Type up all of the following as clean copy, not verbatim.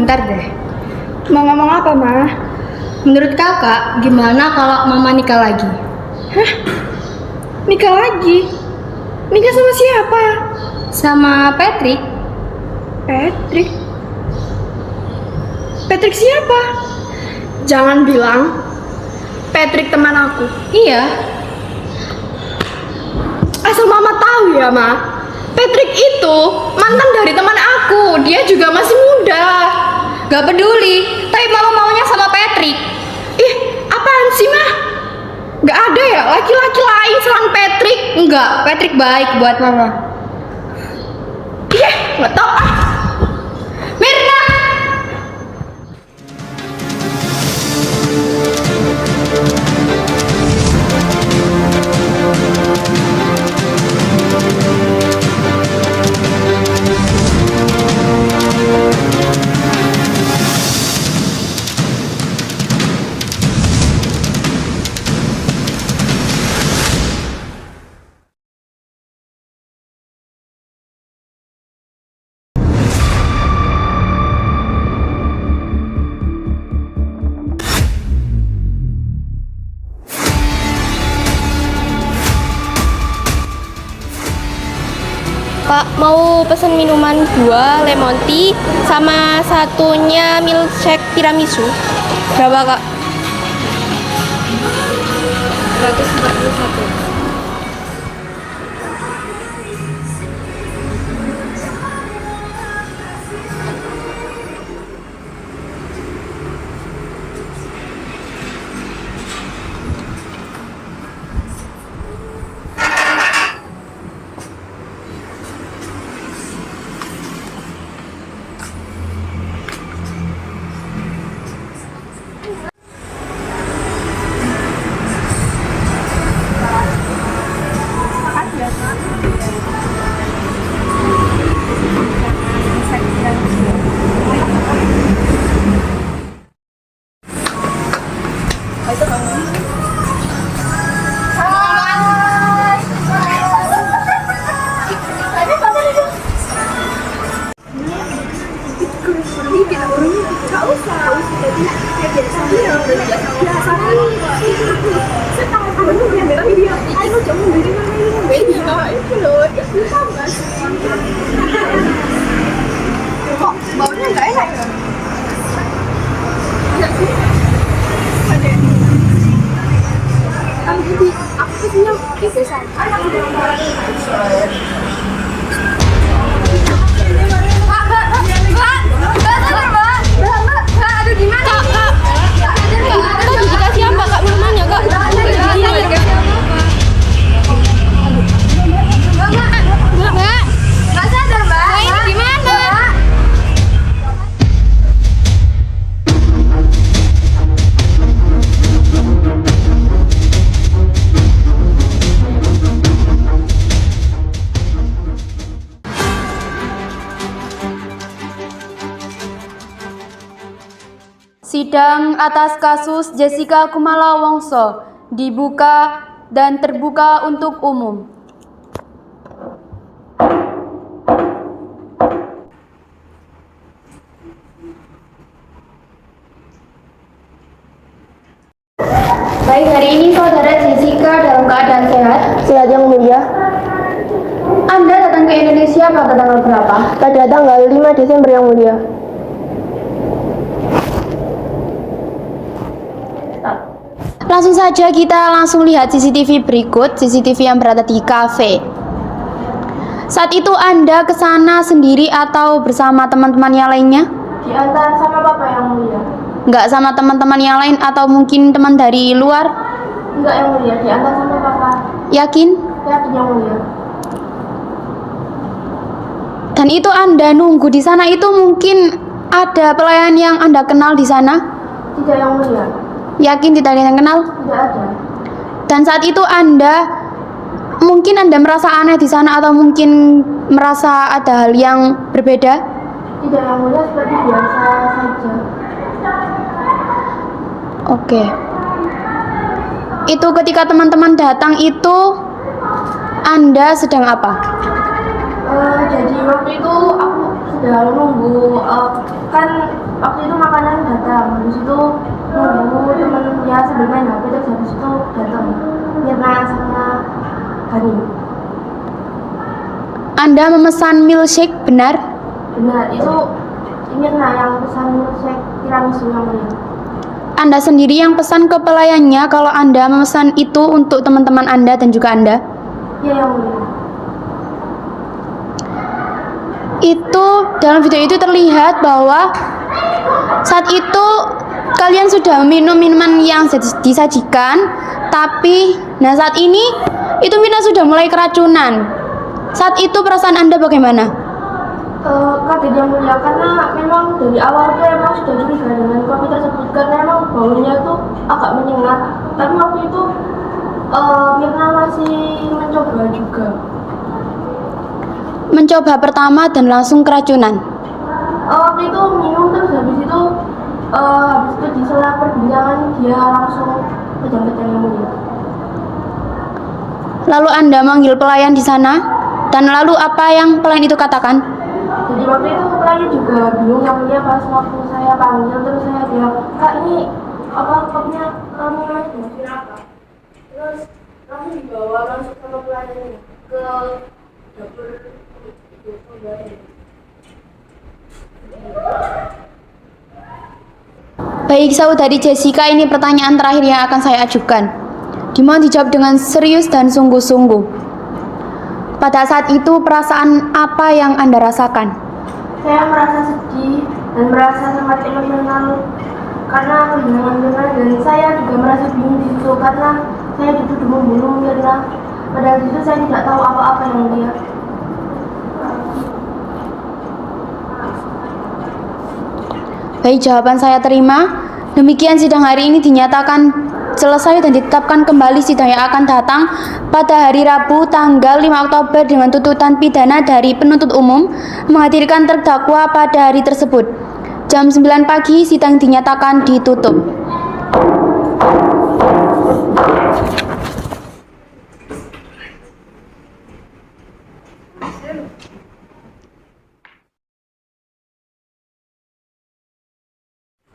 Bentar deh. Mau ngomong apa, Ma? Menurut kakak, gimana kalau mama nikah lagi? Hah? Nikah lagi? Nikah sama siapa? Sama Patrick? Patrick? Patrick siapa? Jangan bilang Patrick teman aku. Iya. Asal Mama tahu ya, Ma. Patrick itu mantan dari teman aku. Dia juga masih muda. Gak peduli, tapi mama maunya sama Patrick. Ih, apaan sih, Ma? Gak ada ya laki-laki lain selain Patrick? Enggak, Patrick baik buat mama. Iya, nggak tahu ah. Mirna. Pak, mau pesen minuman 2 lemon tea sama satunya milkshake tiramisu. Berapa, Kak? 141. Kok baunya nggak enak ya? Jadi aku kesini biasa. Tadi dikasih apa, Kak, minumannya, Kak? Mbak, Nggak sadar, Mbak. ini gimana? Sidang atas kasus Jessica Kumala Wongso dibuka dan terbuka untuk umum. Baik, hari ini saudara Jessica dalam keadaan sehat. Sehat yang mulia, Anda datang ke Indonesia pada tanggal berapa? pada tanggal 5 Desember yang mulia. Langsung saja kita langsung lihat CCTV berikut, CCTV yang berada di kafe. Saat itu Anda ke sana sendiri atau bersama teman-teman yang lainnya? Diantar sama Papa yang mulia. Nggak sama teman-teman yang lain atau mungkin teman dari luar? Enggak yang mulia, diantar sama Papa. Yakin? Yakin yang mulia. Dan itu Anda nunggu di sana itu mungkin ada pelayan yang Anda kenal di sana? Tidak yang mulia. Yakin tidak ada yang kenal? Tidak ada. Dan saat itu Anda mungkin Anda merasa aneh di sana atau mungkin merasa ada hal yang berbeda? Tidak yang mulia, seperti biasa saja. Oke. Itu ketika teman-teman datang itu Anda sedang apa? Jadi waktu itu aku sedang nunggu kan waktu itu makanan datang, habis itu nunggu temennya sambil main HP, terus habis itu datang Mirna sama Hani. Anda memesan milkshake, benar? Benar, itu Mirna yang pesan milkshake tiramisu yang mulia. Anda sendiri yang pesan ke pelayannya kalau Anda memesan itu untuk teman-teman Anda dan juga Anda? Iya yang mulia. Itu dalam video itu terlihat bahwa saat itu kalian sudah minum minuman yang disajikan, tapi saat ini itu Mirna sudah mulai keracunan. Saat itu perasaan Anda bagaimana? Kaget yang mulia, karena memang dari awal tuh emang sudah curiga dengan kopi tersebut, karena emang baunya tuh agak menyengat. Tapi waktu itu Mirna masih mencoba juga. Mencoba pertama dan langsung keracunan. Waktu itu minum, terus habis itu di sela perbincangan dia langsung kejang-kejang yang mulia. Lalu Anda manggil pelayan di sana, dan lalu apa yang pelayan itu katakan? Jadi waktu itu pelayan juga bingung yang mulia, pas waktu saya panggil terus saya bilang, "Kak, ini apa kopinya minuman dimasukin apa?" Terus langsung dibawa masuk sama pelayannya ke dapur itu pembuatan. Baik saudari Jessica, ini pertanyaan terakhir yang akan saya ajukan. Dimohon dijawab dengan serius dan sungguh-sungguh. Pada saat itu perasaan apa yang Anda rasakan? Saya merasa sedih dan merasa sangat emosional karena kehilangan Mirna, dan saya juga merasa bingung di situ karena saya dituduh membunuh Mirna. Padahal di situ saya tidak tahu apa-apa yang mulia. Baik, jawaban saya terima. Demikian sidang hari ini dinyatakan selesai dan ditetapkan kembali sidang yang akan datang pada hari Rabu tanggal 5 Oktober dengan tuntutan pidana dari penuntut umum menghadirkan terdakwa pada hari tersebut. Jam 9 pagi sidang dinyatakan ditutup.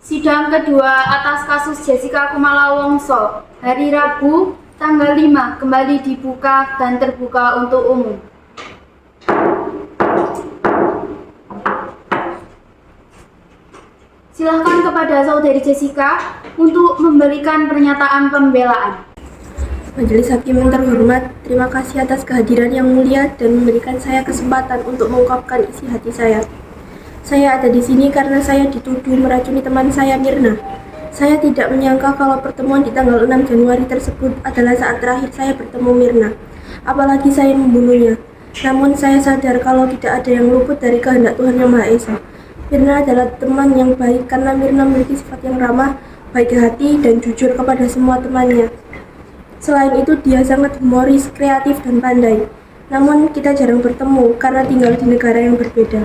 Sidang kedua atas kasus Jessica Kumala Wongso hari Rabu tanggal 5 kembali dibuka dan terbuka untuk umum. Silahkan kepada saudari Jessica untuk memberikan pernyataan pembelaan. Majelis Hakim yang terhormat, terima kasih atas kehadiran yang mulia dan memberikan saya kesempatan untuk mengungkapkan isi hati saya. Saya ada di sini karena saya dituduh meracuni teman saya Mirna. Saya tidak menyangka kalau pertemuan di tanggal 6 Januari tersebut adalah saat terakhir saya bertemu Mirna. Apalagi saya membunuhnya. Namun saya sadar kalau tidak ada yang luput dari kehendak Tuhan Yang Maha Esa. Mirna adalah teman yang baik karena Mirna memiliki sifat yang ramah, baik hati, dan jujur kepada semua temannya. Selain itu, dia sangat humoris, kreatif, dan pandai. Namun kita jarang bertemu karena tinggal di negara yang berbeda.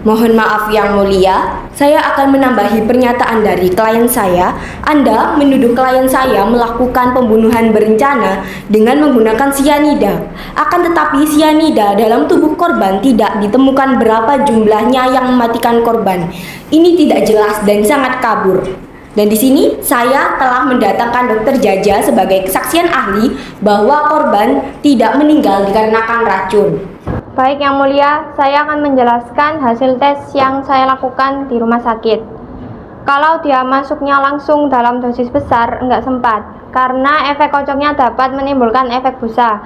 Mohon maaf yang mulia, saya akan menambahi pernyataan dari klien saya. Anda menuduh klien saya melakukan pembunuhan berencana dengan menggunakan sianida. Akan tetapi sianida dalam tubuh korban tidak ditemukan berapa jumlahnya yang mematikan korban. Ini tidak jelas dan sangat kabur. Dan di sini saya telah mendatangkan Dokter Jaja sebagai kesaksian ahli bahwa korban tidak meninggal dikarenakan racun. Baik Yang Mulia, saya akan menjelaskan hasil tes yang saya lakukan di rumah sakit. Kalau dia masuknya langsung dalam dosis besar, enggak sempat, karena efek kocoknya dapat menimbulkan efek busa.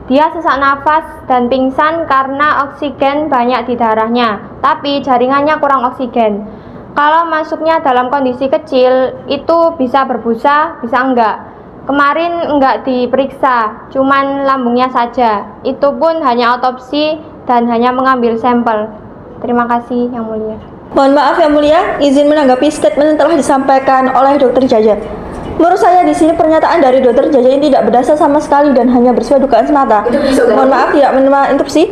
Dia sesak nafas dan pingsan karena oksigen banyak di darahnya, tapi jaringannya kurang oksigen. Kalau masuknya dalam kondisi kecil, itu bisa berbusa, bisa enggak. Kemarin enggak diperiksa, cuman lambungnya saja. Itu pun hanya otopsi dan hanya mengambil sampel. Terima kasih Yang Mulia. Mohon maaf Yang Mulia, izin menanggapi statement yang telah disampaikan oleh Dokter Jaja. Menurut saya di sini pernyataan dari Dokter Jaja ini tidak berdasar sama sekali dan hanya bersifat dugaan semata. Mohon maaf tidak menerima interupsi.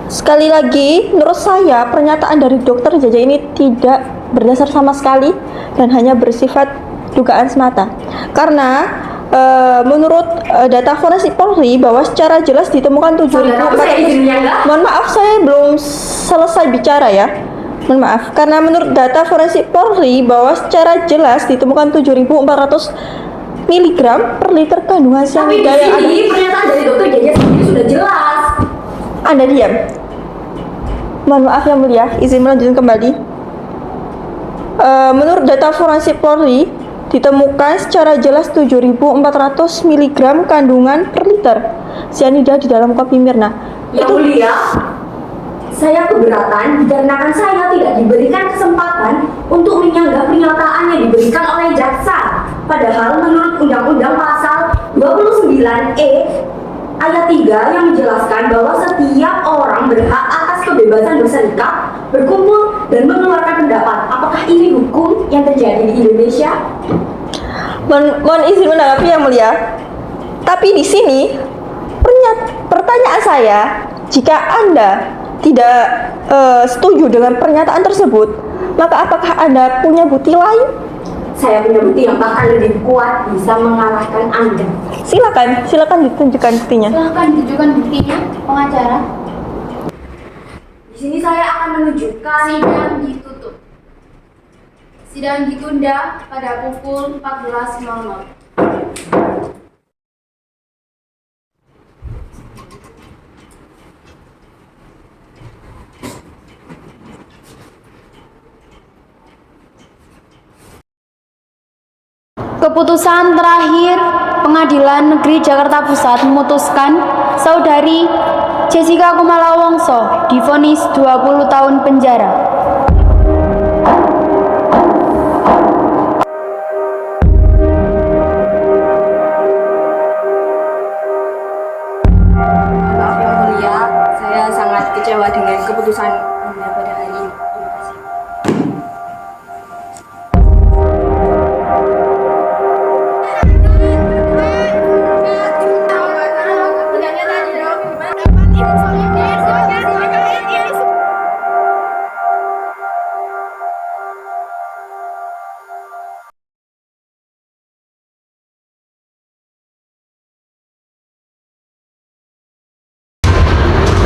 Sekali lagi, menurut saya pernyataan dari Dokter Jaja ini tidak berdasar sama sekali dan hanya bersifat dugaan semata. Karena Menurut data forensik Polri bahwa secara jelas ditemukan 7.400. Mohon maaf, saya belum selesai bicara ya. Mohon maaf, karena menurut data forensik Polri bahwa secara jelas ditemukan 7.400 mg per liter kandungan Tapi di cyanida yang ada. sini pernyataan dari dokter Jaja sendiri sudah jelas. Anda diam. Mohon maaf yang mulia, izin melanjutkan kembali. Menurut data forensik Polri, ditemukan secara jelas 7.400 mg kandungan per liter cyanida di dalam kopi Mirna. Yang mulia, saya keberatan dikarenakan saya tidak diberikan kesempatan untuk menyanggah pernyataan yang diberikan oleh jaksa. Padahal menurut Undang-Undang Pasal 29E ayat 3 yang menjelaskan bahwa setiap orang berhak atas kebebasan berserikat, berkumpul, dan mengeluarkan pendapat. Apakah ini hukum yang terjadi di Indonesia? Mohon izin menanggapi yang mulia. Tapi di sini pertanyaan saya, jika Anda tidak setuju dengan pernyataan tersebut, maka apakah Anda punya bukti lain? Saya punya bukti yang bahkan lebih kuat bisa mengalahkan Anda. Silakan ditunjukkan buktinya. Silahkan tunjukkan buktinya, pengacara. Di sini saya akan menunjukkan Sidang ditutup. Sidang ditunda pada pukul 14.00. Keputusan terakhir Pengadilan Negeri Jakarta Pusat memutuskan Saudari Jessica Kumala Wongso divonis 20 tahun penjara. Maaf yang mulia, saya sangat kecewa dengan keputusan Anda pada hari ini. Terima kasih.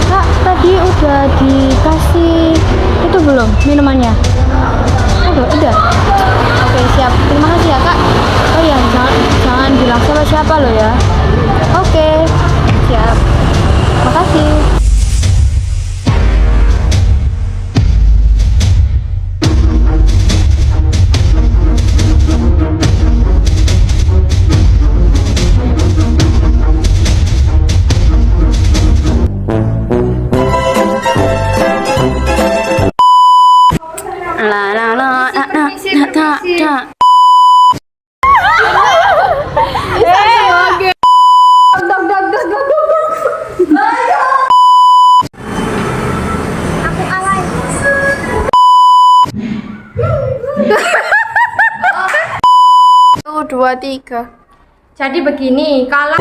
Kak, tadi udah dikasih itu belum minumannya? Udah. Oke, siap. Terima kasih ya, Kak. Oh ya, jangan bilang sama siapa lo ya. Oke, siap. Makasih. Dua, tiga. Jadi begini, kalau